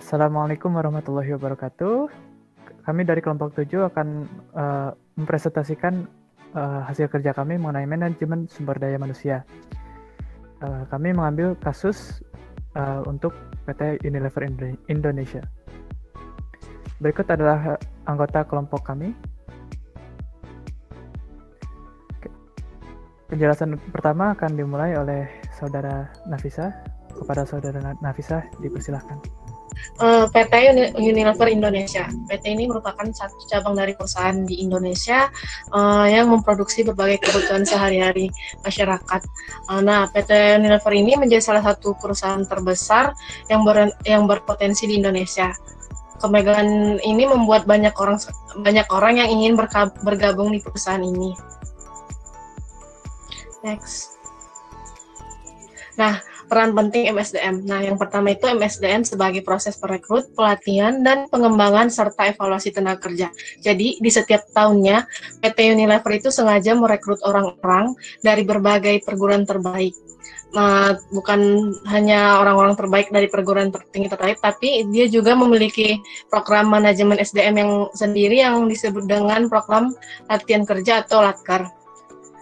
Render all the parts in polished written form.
Assalamualaikum warahmatullahi wabarakatuh. Kami dari kelompok 7 akan mempresentasikan hasil kerja kami mengenai manajemen sumber daya manusia. Kami mengambil kasus untuk PT Unilever Indonesia. Berikut adalah anggota kelompok kami. Penjelasan pertama akan dimulai oleh Saudara Nafisa. Kepada Saudara Nafisa, dipersilahkan. PT Unilever Indonesia. PT ini merupakan satu cabang dari perusahaan di Indonesia yang memproduksi berbagai kebutuhan sehari-hari masyarakat. Nah, PT Unilever ini menjadi salah satu perusahaan terbesar yang berpotensi di Indonesia. Kemegahan ini membuat banyak orang yang ingin bergabung di perusahaan ini. Next. Nah, peran penting MSDM. Nah, yang pertama itu MSDM sebagai proses perekrut, pelatihan, dan pengembangan serta evaluasi tenaga kerja. Jadi, di setiap tahunnya, PT Unilever itu sengaja merekrut orang-orang dari berbagai perguruan terbaik. Nah, bukan hanya orang-orang terbaik dari perguruan tertinggi terbaik, tapi dia juga memiliki program manajemen SDM yang sendiri yang disebut dengan program latihan kerja atau Latkar.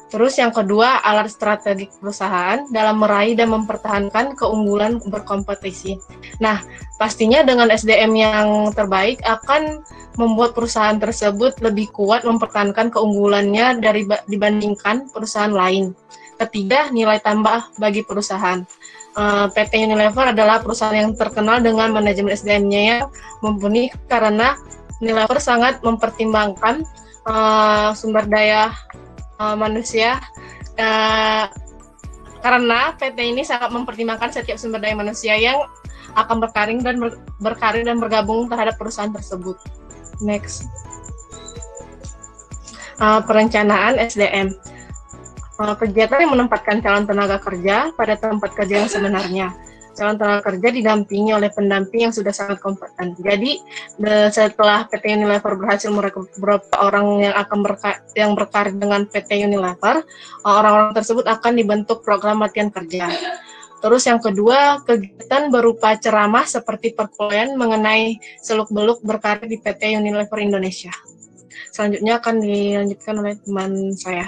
Terus yang kedua, alat strategik perusahaan dalam meraih dan mempertahankan keunggulan berkompetisi. Nah, pastinya dengan SDM yang terbaik akan membuat perusahaan tersebut lebih kuat mempertahankan keunggulannya dibandingkan perusahaan lain. Ketiga, nilai tambah bagi perusahaan. PT Unilever adalah perusahaan yang terkenal dengan manajemen SDM-nya yang mumpuni karena Unilever sangat mempertimbangkan sumber daya manusia karena PT ini sangat mempertimbangkan setiap sumber daya manusia yang akan berkarir dan bergabung terhadap perusahaan tersebut. Next. Perencanaan SDM. Kegiatan yang menempatkan calon tenaga kerja pada tempat kerja yang sebenarnya. Calon tenaga kerja didampingi oleh pendamping yang sudah sangat kompeten. Jadi setelah PT Unilever berhasil merekrut beberapa orang yang berkarir dengan PT Unilever, orang-orang tersebut akan dibentuk program latihan kerja. Terus yang kedua, kegiatan berupa ceramah seperti perkuliahan mengenai seluk-beluk berkarir di PT Unilever Indonesia. Selanjutnya akan dilanjutkan oleh teman saya.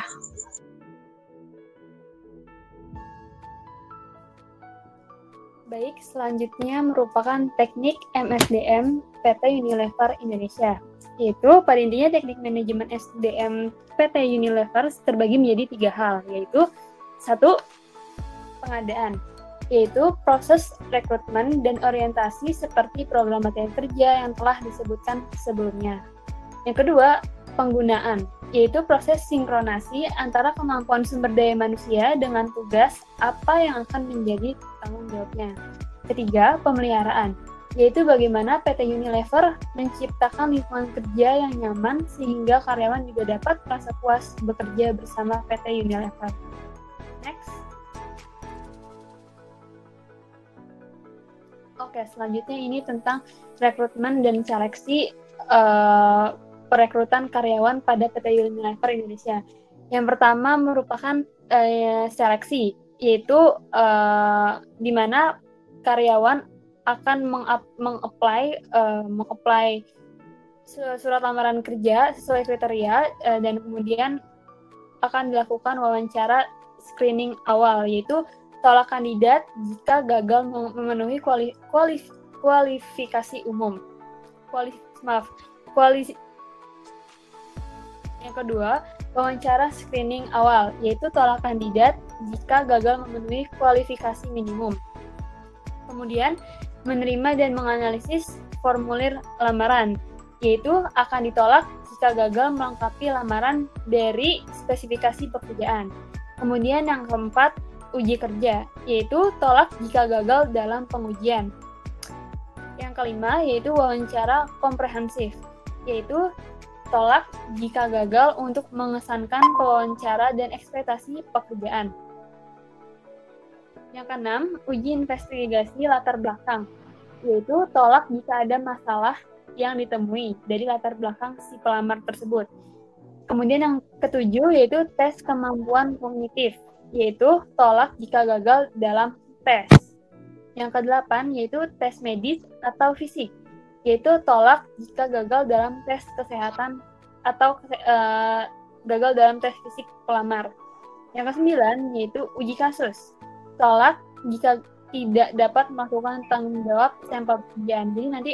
Baik, selanjutnya merupakan teknik MSDM PT Unilever Indonesia. Yaitu pada intinya teknik manajemen SDM PT Unilever terbagi menjadi 3 hal, yaitu 1. Pengadaan, yaitu proses rekrutmen dan orientasi seperti program latihan kerja yang telah disebutkan sebelumnya. Yang kedua, penggunaan, yaitu proses sinkronasi antara kemampuan sumber daya manusia dengan tugas apa yang akan menjadi tanggung jawabnya. Ketiga, pemeliharaan, yaitu bagaimana PT Unilever menciptakan lingkungan kerja yang nyaman sehingga karyawan juga dapat merasa puas bekerja bersama PT Unilever. Next. Oke, selanjutnya ini tentang rekrutmen dan seleksi perekrutan karyawan pada PT Unilever Indonesia. Yang pertama merupakan seleksi, yaitu di mana karyawan akan mengapply surat lamaran kerja sesuai kriteria dan kemudian akan dilakukan wawancara screening awal, yaitu tolak kandidat jika gagal memenuhi kualifikasi umum. Yang kedua, wawancara screening awal, yaitu tolak kandidat jika gagal memenuhi kualifikasi minimum. Kemudian, menerima dan menganalisis formulir lamaran, yaitu akan ditolak jika gagal melengkapi lamaran dari spesifikasi pekerjaan. Kemudian yang keempat, uji kerja, yaitu tolak jika gagal dalam pengujian. Yang kelima, yaitu wawancara komprehensif, yaitu tolak jika gagal untuk mengesankan pewawancara dan ekspektasi pekerjaan. Yang keenam, uji investigasi latar belakang, yaitu tolak jika ada masalah yang ditemui dari latar belakang si pelamar tersebut. Kemudian yang ketujuh, yaitu tes kemampuan kognitif, yaitu tolak jika gagal dalam tes. Yang kedelapan yaitu tes medis atau fisik, yaitu tolak jika gagal dalam tes kesehatan atau gagal dalam tes fisik pelamar. Yang kesembilan yaitu uji kasus, tolak jika tidak dapat melakukan tanggung jawab sampel pekerjaan. Jadi nanti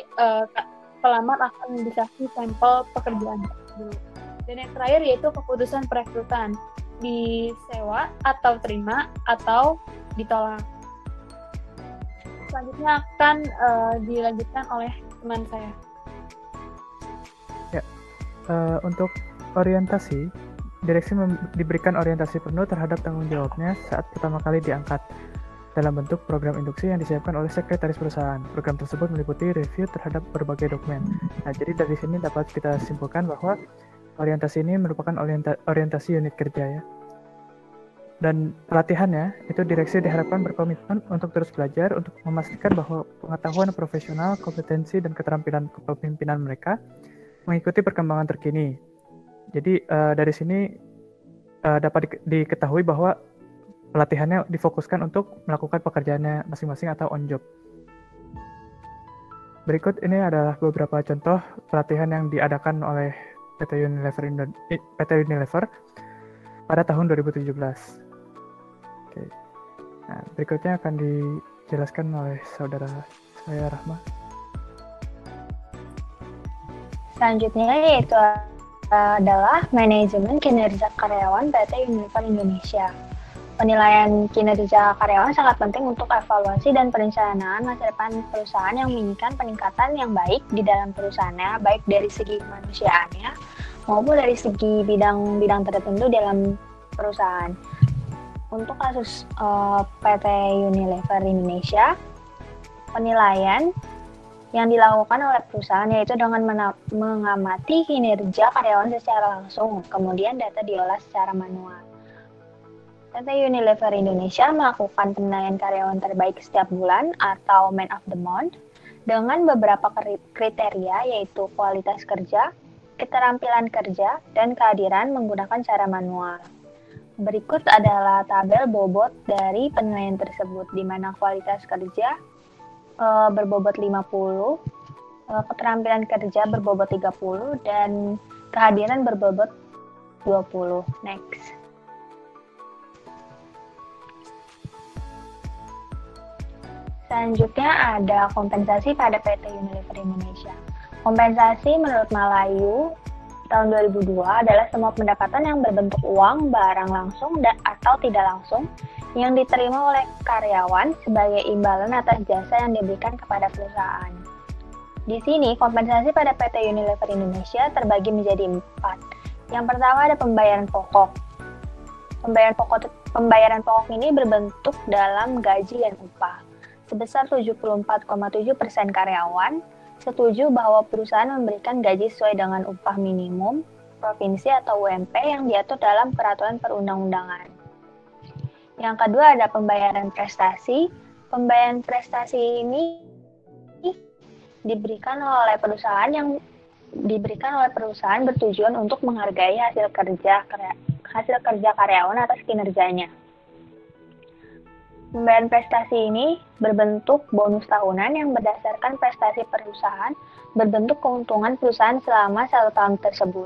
pelamar akan dikasih sampel pekerjaan dulu. Dan yang terakhir yaitu keputusan perekrutan, disewa atau terima atau ditolak. Selanjutnya akan dilanjutkan oleh teman saya. Ya, untuk orientasi, direksi diberikan orientasi penuh terhadap tanggung jawabnya saat pertama kali diangkat dalam bentuk program induksi yang disiapkan oleh sekretaris perusahaan. Program tersebut meliputi review terhadap berbagai dokumen. Nah, jadi dari sini dapat kita simpulkan bahwa orientasi ini merupakan orientasi unit kerja ya. Dan pelatihannya, itu direksi diharapkan berkomitmen untuk terus belajar untuk memastikan bahwa pengetahuan profesional, kompetensi, dan keterampilan kepemimpinan mereka mengikuti perkembangan terkini. Jadi dari sini dapat diketahui bahwa pelatihannya difokuskan untuk melakukan pekerjaannya masing-masing atau on job. Berikut ini adalah beberapa contoh pelatihan yang diadakan oleh PT Unilever pada tahun 2017. Oke. Nah, berikutnya akan dijelaskan oleh saudara saya Rahma. Selanjutnya yaitu adalah manajemen kinerja karyawan PT Unilever Indonesia. Penilaian kinerja karyawan sangat penting untuk evaluasi dan perencanaan masa depan perusahaan yang menginginkan peningkatan yang baik di dalam perusahaannya, baik dari segi kemanusiaannya maupun dari segi bidang-bidang tertentu dalam perusahaan. Untuk kasus PT Unilever Indonesia, penilaian yang dilakukan oleh perusahaan yaitu dengan mengamati kinerja karyawan secara langsung, kemudian data diolah secara manual. PT Unilever Indonesia melakukan penilaian karyawan terbaik setiap bulan atau Man of the Month dengan beberapa kriteria yaitu kualitas kerja, keterampilan kerja, dan kehadiran menggunakan cara manual. Berikut adalah tabel bobot dari penilaian tersebut, di mana kualitas kerja berbobot 50, keterampilan kerja berbobot 30, dan kehadiran berbobot 20. Next. Selanjutnya ada kompensasi pada PT Unilever Indonesia. Kompensasi menurut Malayu tahun 2002 adalah semua pendapatan yang berbentuk uang, barang langsung, atau tidak langsung yang diterima oleh karyawan sebagai imbalan atas jasa yang diberikan kepada perusahaan. Di sini, kompensasi pada PT Unilever Indonesia terbagi menjadi 4. Yang pertama ada pembayaran pokok. Pembayaran pokok ini berbentuk dalam gaji dan upah. Sebesar 74,7% karyawan setuju bahwa perusahaan memberikan gaji sesuai dengan upah minimum provinsi atau UMP yang diatur dalam peraturan perundang-undangan. Yang kedua ada pembayaran prestasi. Pembayaran prestasi ini diberikan oleh perusahaan bertujuan untuk menghargai hasil kerja karyawan atas kinerjanya. Pembayaran prestasi ini berbentuk bonus tahunan yang berdasarkan prestasi perusahaan berbentuk keuntungan perusahaan selama 1 tahun tersebut.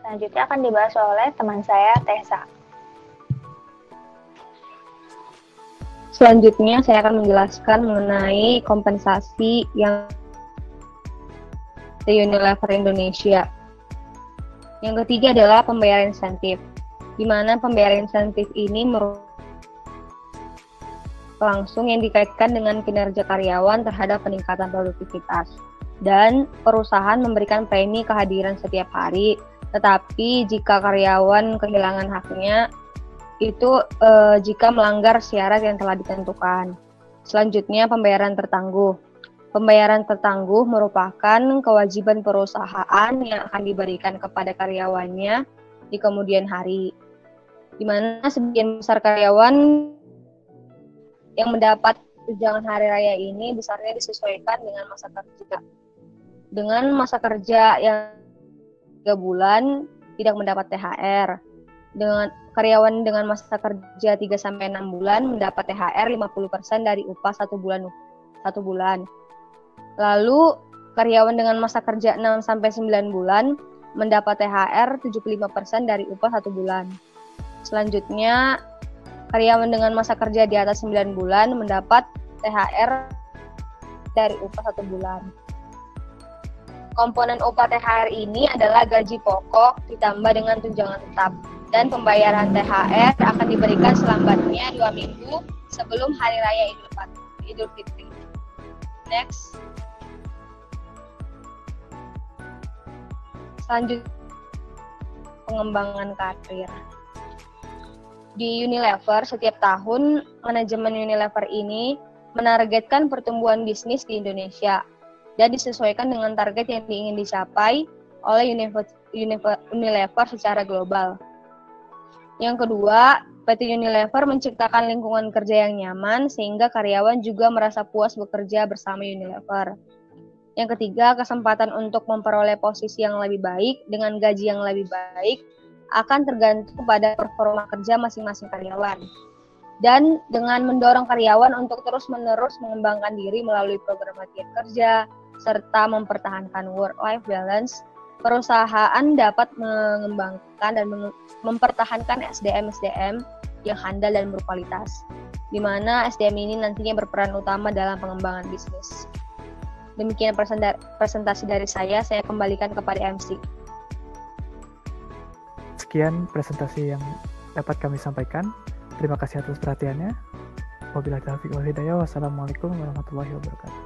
Selanjutnya akan dibahas oleh teman saya, Tessa. Selanjutnya saya akan menjelaskan mengenai kompensasi yang di Unilever Indonesia. Yang ketiga adalah pembayaran insentif, di mana pembayaran insentif ini langsung yang dikaitkan dengan kinerja karyawan terhadap peningkatan produktivitas. Dan perusahaan memberikan premi kehadiran setiap hari, tetapi jika karyawan kehilangan haknya, itu jika melanggar syarat yang telah ditentukan. Selanjutnya, pembayaran tertangguh. Pembayaran tertangguh merupakan kewajiban perusahaan yang akan diberikan kepada karyawannya di kemudian hari, di mana sebagian besar karyawan yang mendapat tunjangan hari raya ini besarnya disesuaikan dengan masa kerja. Dengan masa kerja yang 3 bulan tidak mendapat THR. karyawan dengan masa kerja 3-6 bulan mendapat THR 50% dari upah 1 bulan. Lalu karyawan dengan masa kerja 6-9 bulan mendapat THR 75% dari upah 1 bulan. Selanjutnya, karyawan dengan masa kerja di atas 9 bulan mendapat THR dari upah 1 bulan. Komponen upah THR ini adalah gaji pokok ditambah dengan tunjangan tetap. Dan pembayaran THR akan diberikan selambatnya 2 minggu sebelum Hari Raya Idul Fitri. Next. Selanjutnya, pengembangan karir. Di Unilever, setiap tahun manajemen Unilever ini menargetkan pertumbuhan bisnis di Indonesia dan disesuaikan dengan target yang ingin dicapai oleh Unilever secara global. Yang kedua, PT Unilever menciptakan lingkungan kerja yang nyaman sehingga karyawan juga merasa puas bekerja bersama Unilever. Yang ketiga, kesempatan untuk memperoleh posisi yang lebih baik dengan gaji yang lebih baik akan tergantung pada performa kerja masing-masing karyawan. Dan dengan mendorong karyawan untuk terus-menerus mengembangkan diri melalui program latihan kerja, serta mempertahankan work-life balance, perusahaan dapat mengembangkan dan mempertahankan SDM yang handal dan berkualitas, di mana SDM ini nantinya berperan utama dalam pengembangan bisnis. Demikian presentasi dari saya kembalikan kepada MC. Sekian presentasi yang dapat kami sampaikan. Terima kasih atas perhatiannya. Wabillahi taufiq wal hidayah. Wassalamualaikum warahmatullahi wabarakatuh.